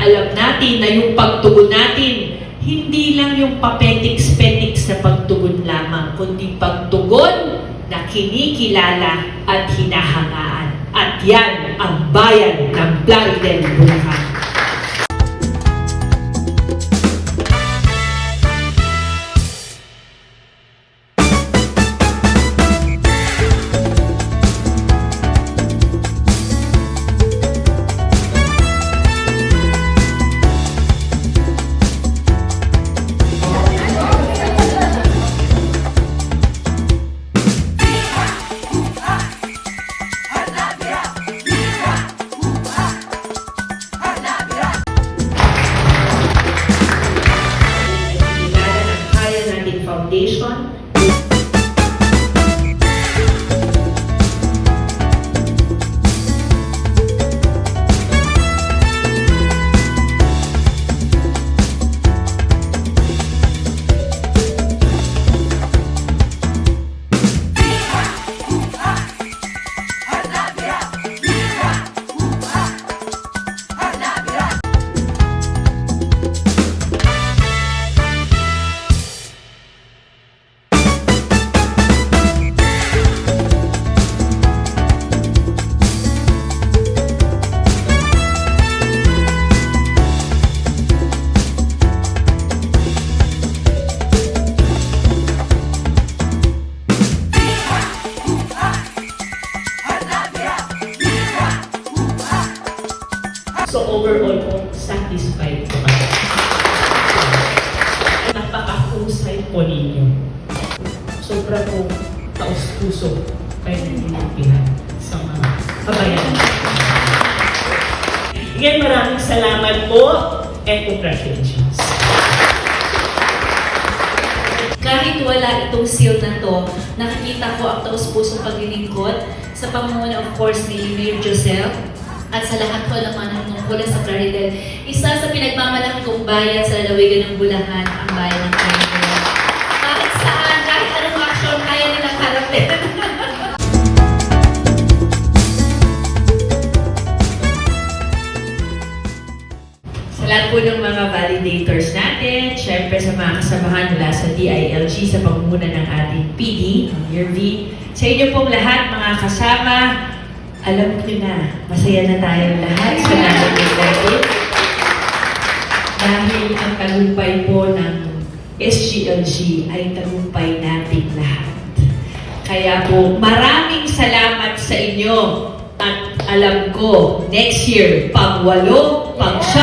alam natin na yung pagtugon natin, hindi lang yung papetiks-petiks na pagtugon lamang, kundi pagtugon na kinikilala at hinahangaan. At yan ang bayan ng Plaridel, Bulacan. Foundation. So overall po, satisfied po kami. Napakahusay po ninyo. Sobra po taos-puso kayo nililipihan sa mga kabayan. Again, maraming salamat po and congratulations. Kahit wala itong seal na to, nakikita ko ang taos-pusong paglilingkod sa pamumuno of course ni Mayor Josel at sa lahat po naman ng tungkol sa Plaridel. Isa sa pinagmamalaki kong bayan sa lalawigan ng Bulacan, ang bayan ng Plaridel. Kahit saan, kahit anong action, kaya nilang harapin. Sa lahat po ng mga validators natin, syempre sa mga kasamahan mula sa DILG sa pangunguna ng ating PD, ang Yervi. Sa inyo pong lahat, mga kasama, alam ko na, masaya na tayong lahat sa natin natin. Dahil ang tagumpay po ng SGLG ay tagumpay nating lahat. Kaya po, maraming salamat sa inyo. At alam ko, next year, pang-8, pang-9,